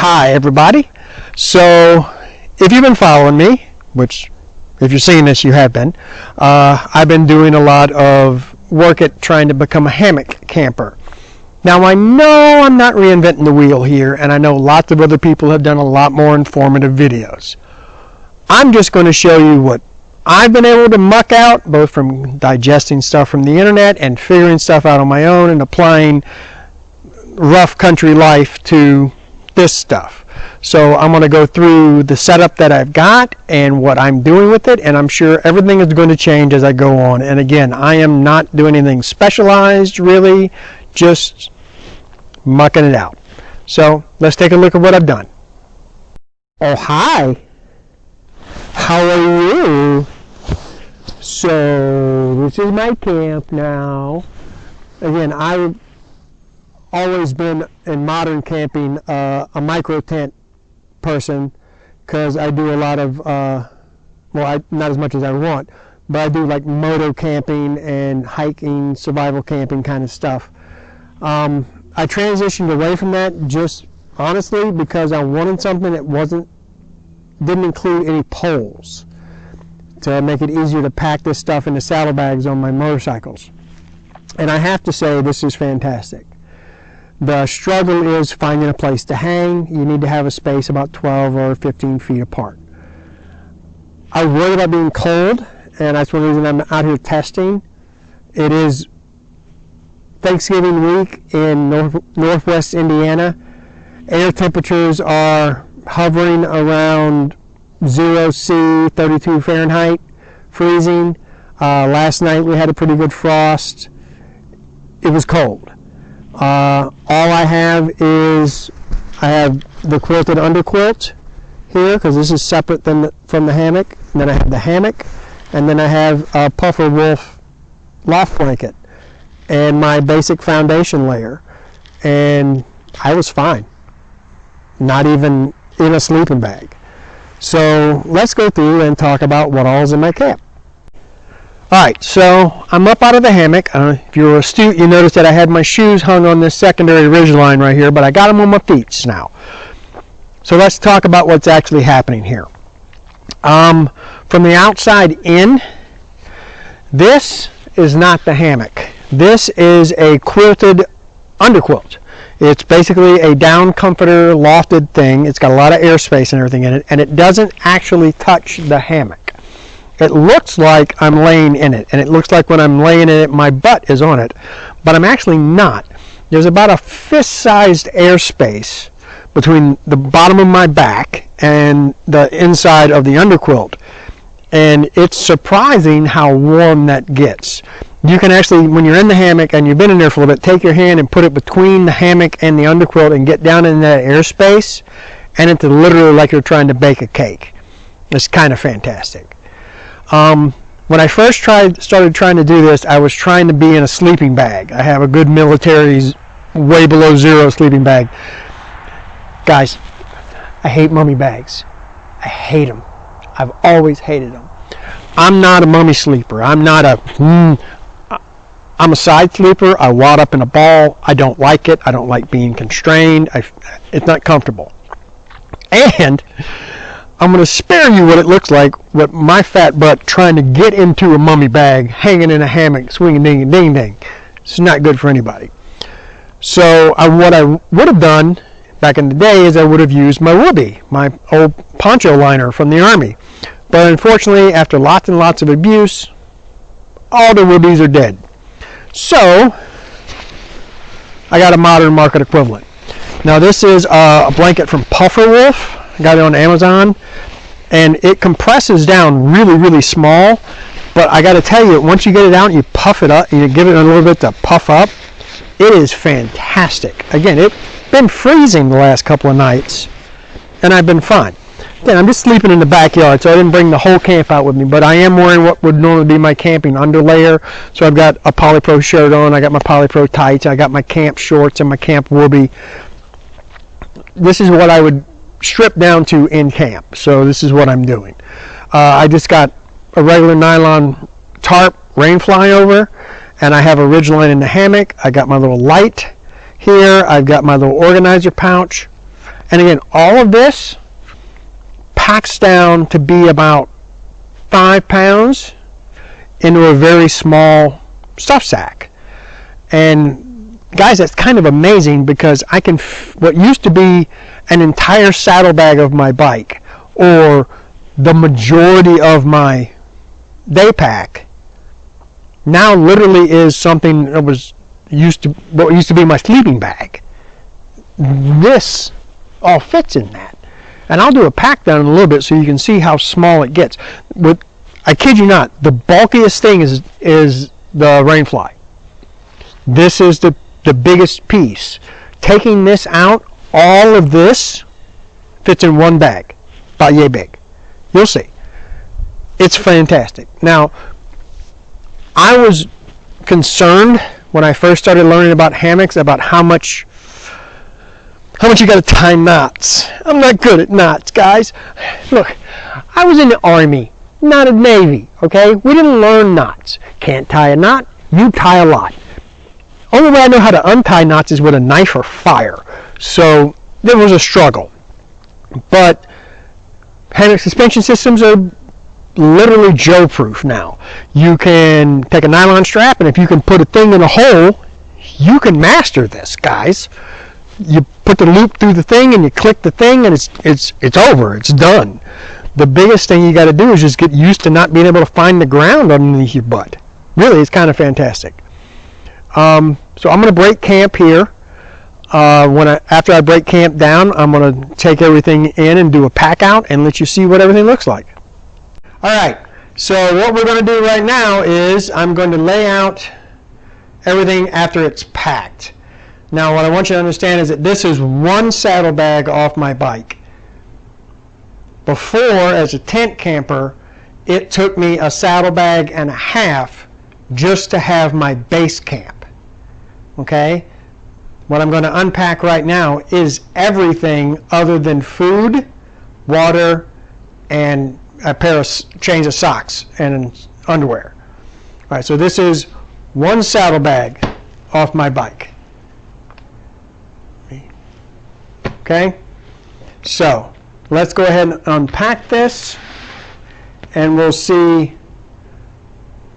Hi everybody. So if you've been following me, which if you're seeing this you have been, I've been doing a lot of work at trying to become a hammock camper. Now I know I'm not reinventing the wheel here, and I know lots of other people have done a lot more informative videos. I'm just going to show you what I've been able to muck out, both from digesting stuff from the internet and figuring stuff out on my own and applying rough country life to this stuff. So I'm going to go through the setup that I've got and what I'm doing with it, and I'm sure everything is going to change as I go on. And again, I am not doing anything specialized really, just mucking it out. So let's take a look at what I've done. Oh, hi. How are you? So this is my camp now. Again, I've always been in modern camping a micro tent person, because I do a lot of well, not as much as I want, but I do like moto camping and hiking, survival camping kind of stuff. I transitioned away from that just honestly because I wanted something that didn't include any poles to make it easier to pack this stuff into saddlebags on my motorcycles. And I have to say, this is fantastic. The struggle is finding a place to hang. You need to have a space about 12 or 15 feet apart. I worry about being cold, and that's one reason I'm out here testing. It is Thanksgiving week in northwest Indiana. Air temperatures are hovering around 0 C, 32 Fahrenheit, freezing. Last night we had a pretty good frost. It was cold. All I have is I have the quilted underquilt here, because this is separate from the hammock. And then I have the hammock, and then I have a puffer wolf loft blanket and my basic foundation layer, and I was fine, not even in a sleeping bag. So let's go through and talk about what all is in my camp. Alright, so I'm up out of the hammock. If you're astute, you notice that I had my shoes hung on this secondary ridge line right here, but I got them on my feet now. So let's talk about what's actually happening here. From the outside in, this is not the hammock. This is a quilted underquilt. It's basically a down comforter lofted thing. It's got a lot of airspace and everything in it, and it doesn't actually touch the hammock. It looks like I'm laying in it, and it looks like when I'm laying in it, my butt is on it, but I'm actually not. There's about a fist-sized airspace between the bottom of my back and the inside of the underquilt, and it's surprising how warm that gets. You can actually, when you're in the hammock and you've been in there for a little bit, take your hand and put it between the hammock and the underquilt and get down in that airspace, and it's literally like you're trying to bake a cake. It's kind of fantastic. When I first started trying to do this, I was trying to be in a sleeping bag. I have a good military's way below zero sleeping bag. Guys, I hate mummy bags. I hate them. I've always hated them. I'm not a mummy sleeper. I'm a side sleeper. I wad up in a ball. I don't like it. I don't like being constrained. It's not comfortable. And I'm going to spare you what it looks like with my fat butt trying to get into a mummy bag, hanging in a hammock, swinging ding ding ding. It's not good for anybody. So what I would have done back in the day is I would have used my whoopee, my old poncho liner from the Army. But unfortunately, after lots and lots of abuse, all the whoopies are dead. So I got a modern market equivalent. Now this is a blanket from Puffer Wolf. I got it on Amazon, and it compresses down really, really small, but I got to tell you, once you get it out and you puff it up, you give it a little bit to puff up, it is fantastic. Again, it's been freezing the last couple of nights, and I've been fine. Again, I'm just sleeping in the backyard, so I didn't bring the whole camp out with me, but I am wearing what would normally be my camping underlayer. So I've got a Polypro shirt on, I got my Polypro tights, I got my camp shorts and my camp whoopee. This is what I would strip down to in camp, so this is what I'm doing. I just got a regular nylon tarp rain flyover, and I have a ridgeline in the hammock. I got my little light here, I've got my little organizer pouch, And again, all of this packs down to be about 5 pounds into a very small stuff sack. And guys, that's kind of amazing, because I can, what used to be an entire saddlebag of my bike, or the majority of my day pack, now literally is something that was what used to be my sleeping bag. This all fits in that. And I'll do a pack down in a little bit so you can see how small it gets. I kid you not, the bulkiest thing is the rainfly. This is the biggest piece. Taking this out, all of this fits in one bag, about yay big. You'll see. It's fantastic. Now, I was concerned when I first started learning about hammocks about how much you got to tie knots. I'm not good at knots, guys. Look, I was in the Army, not in the Navy, okay? We didn't learn knots. Can't tie a knot, you tie a lot. Only way I know how to untie knots is with a knife or fire. So there was a struggle. But hammock suspension systems are literally Joe-proof now. You can take a nylon strap, and if you can put a thing in a hole, you can master this, guys. You put the loop through the thing, and you click the thing, and it's over. It's done. The biggest thing you got to do is just get used to not being able to find the ground underneath your butt. Really, it's kind of fantastic. So I'm going to break camp here. After I break camp down, I'm going to take everything in and do a pack out and let you see what everything looks like. All right, so what we're going to do right now is I'm going to lay out everything after it's packed. Now, what I want you to understand is that this is one saddlebag off my bike. Before, as a tent camper, it took me a saddlebag and a half just to have my base camp. Okay? What I'm going to unpack right now is everything other than food, water, and a pair of change of socks and underwear. All right, so this is one saddlebag off my bike. Okay? So, let's go ahead and unpack this, and we'll see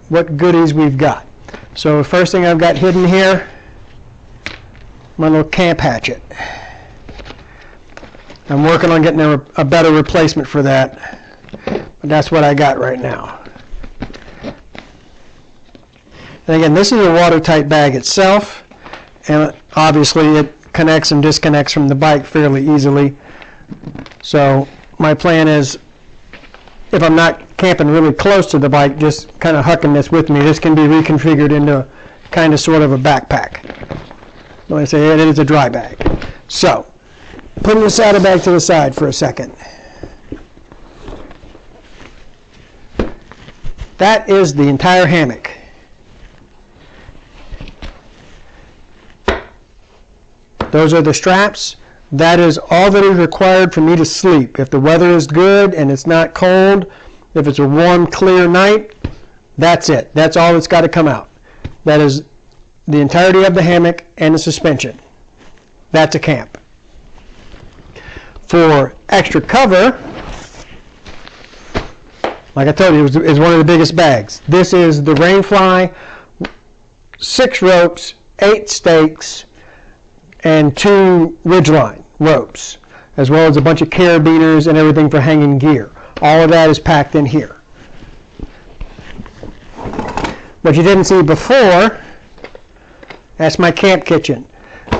what goodies we've got. So, the first thing I've got hidden here, my little camp hatchet. I'm working on getting a better replacement for that, but that's what I got right now. And again, this is a watertight bag itself, and obviously it connects and disconnects from the bike fairly easily. So my plan is, if I'm not camping really close to the bike, just kind of hucking this with me, this can be reconfigured into kind of sort of a backpack. Like I say, it is a dry bag. So, putting the saddlebag to the side for a second. That is the entire hammock. Those are the straps. That is all that is required for me to sleep. If the weather is good and it's not cold, if it's a warm, clear night, that's it. That's all that's got to come out. That is the entirety of the hammock and the suspension. That's a camp. For extra cover, like I told you, is one of the biggest bags. This is the rainfly, 6 ropes, 8 stakes, and 2 ridgeline ropes, as well as a bunch of carabiners and everything for hanging gear. All of that is packed in here. What you didn't see before, that's my camp kitchen.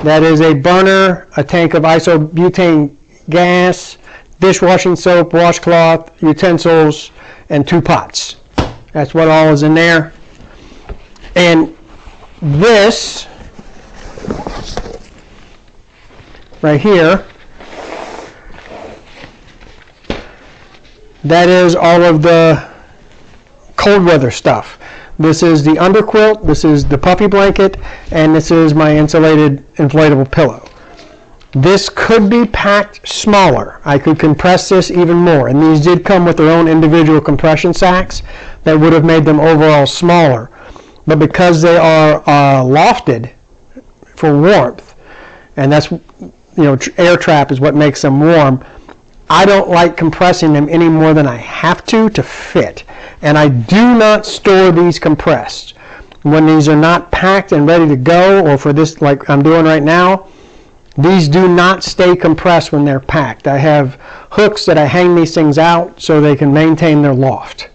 That is a burner, a tank of isobutane gas, dishwashing soap, washcloth, utensils, and 2 pots. That's what all is in there. And this right here, that is all of the cold weather stuff. This is the underquilt, this is the puppy blanket, and this is my insulated inflatable pillow. This could be packed smaller. I could compress this even more, and these did come with their own individual compression sacks that would have made them overall smaller. But because they are lofted for warmth, and that's air trap is what makes them warm. I don't like compressing them any more than I have to fit. And I do not store these compressed. When these are not packed and ready to go, or for this like I'm doing right now, these do not stay compressed when they're packed. I have hooks that I hang these things out so they can maintain their loft.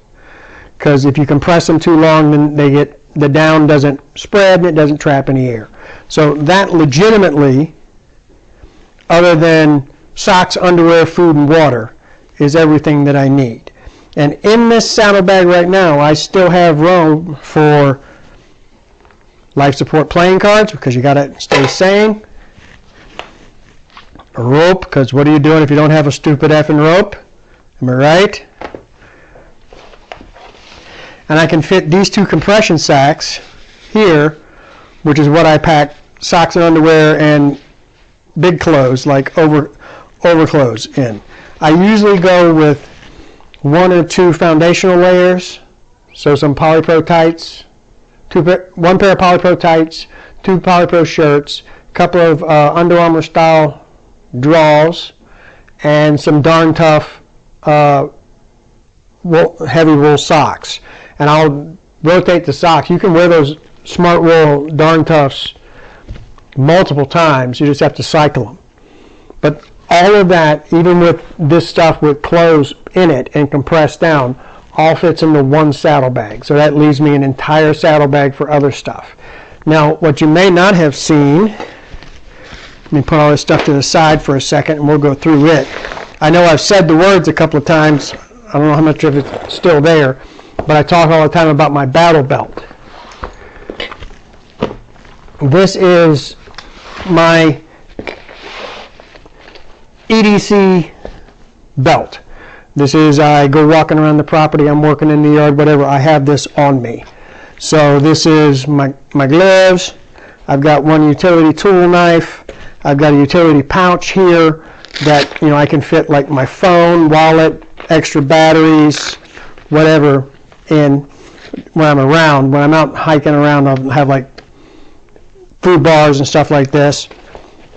Because if you compress them too long, then the down doesn't spread and it doesn't trap any air. So that legitimately, other than socks, underwear, food, and water, is everything that I need. And in this saddlebag right now, I still have room for life support playing cards, because you got to stay sane. A rope, because what are you doing if you don't have a stupid effing rope? Am I right? And I can fit these 2 compression sacks here, which is what I pack socks and underwear and big clothes, like overclothes in. I usually go with 1 or 2 foundational layers, so some polypro tights, 1 pair of polypro tights, 2 polypro shirts, a couple of Under Armour style draws, and some darn tough heavy wool socks. And I'll rotate the socks. You can wear those Smart Wool Darn Toughs multiple times. You just have to cycle them. But all of that, even with this stuff with clothes in it and compressed down, all fits into 1 saddlebag. So that leaves me an entire saddlebag for other stuff. Now, what you may not have seen, let me put all this stuff to the side for a second and we'll go through it. I know I've said the words a couple of times. I don't know how much of it's still there, but I talk all the time about my battle belt. This is my EDC belt. This is, I go walking around the property, I'm working in the yard, whatever, I have this on me. So this is my gloves. I've got 1 utility tool knife. I've got a utility pouch here that I can fit like my phone, wallet, extra batteries, whatever in when I'm around. When I'm out hiking around, I'll have like food bars and stuff like this.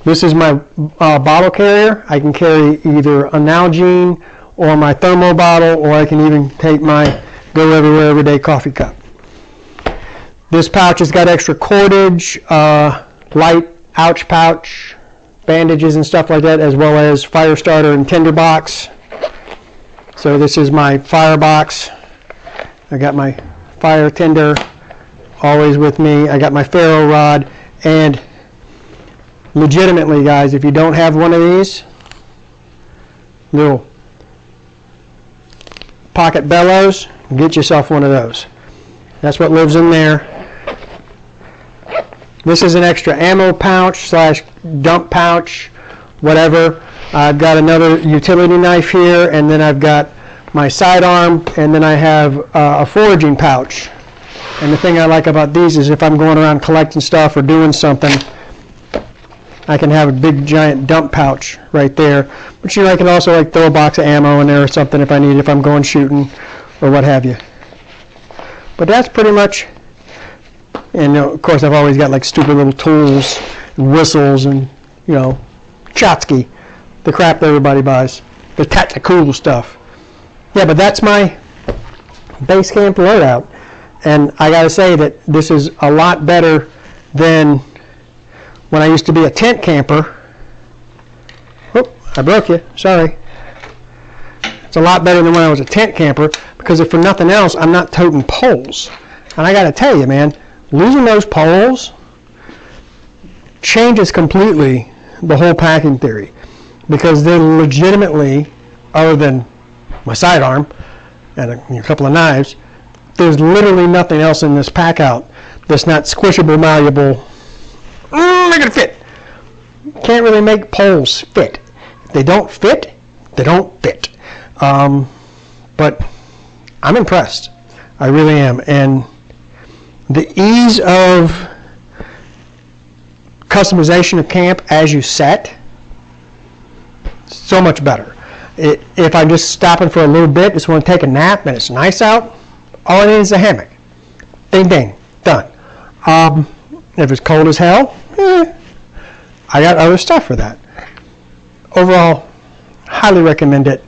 This is my bottle carrier. I can carry either a Nalgene or my thermo bottle, or I can even take my go everywhere everyday coffee cup. This pouch has got extra cordage, light ouch pouch, bandages and stuff like that, as well as fire starter and tinder box. So this is my fire box. I got my fire tinder always with me. I got my ferro rod, and legitimately, guys, if you don't have one of these little pocket bellows, get yourself one of those. That's what lives in there. This is an extra ammo pouch / dump pouch, whatever. I've got another utility knife here, and then I've got my sidearm, and then I have a foraging pouch. And the thing I like about these is if I'm going around collecting stuff or doing something, I can have a big giant dump pouch right there. But I can also like throw a box of ammo in there or something if I need, if I'm going shooting or what have you. But that's pretty much, and of course I've always got like stupid little tools and whistles and Chotsky, the crap that everybody buys, the tactical stuff. Yeah, but that's my base camp loadout. And I gotta say that this is a lot better than when I used to be a tent camper. Oh, I broke you, sorry. It's a lot better than when I was a tent camper, because if for nothing else, I'm not toting poles. And I gotta tell you, man, losing those poles changes completely the whole packing theory, because they're legitimately, other than my sidearm and a couple of knives, there's literally nothing else in this pack out that's not squishable, malleable. They're gonna fit. Can't really make poles fit. If they don't fit, they don't fit. But I'm impressed. I really am. And the ease of customization of camp as you set, so much better. If I'm just stopping for a little bit, just want to take a nap and it's nice out, all I need is a hammock. Ding ding, done. If it's cold as hell, I got other stuff for that. overall, highly recommend it.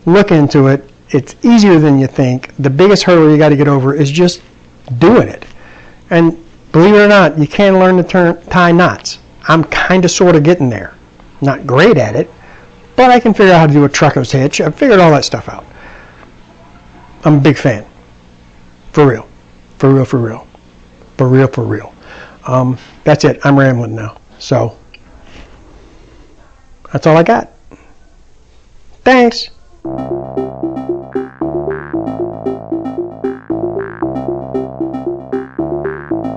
Look into it. It's easier than you think. The biggest hurdle you got to get over is just doing it. And believe it or not, you can learn to tie knots. I'm kind of sort of getting there. Not great at it, but I can figure out how to do a trucker's hitch. I've figured all that stuff out. I'm a big fan. For real. For real, for real. For real, for real. That's it. I'm rambling now. So, that's all I got. Thanks.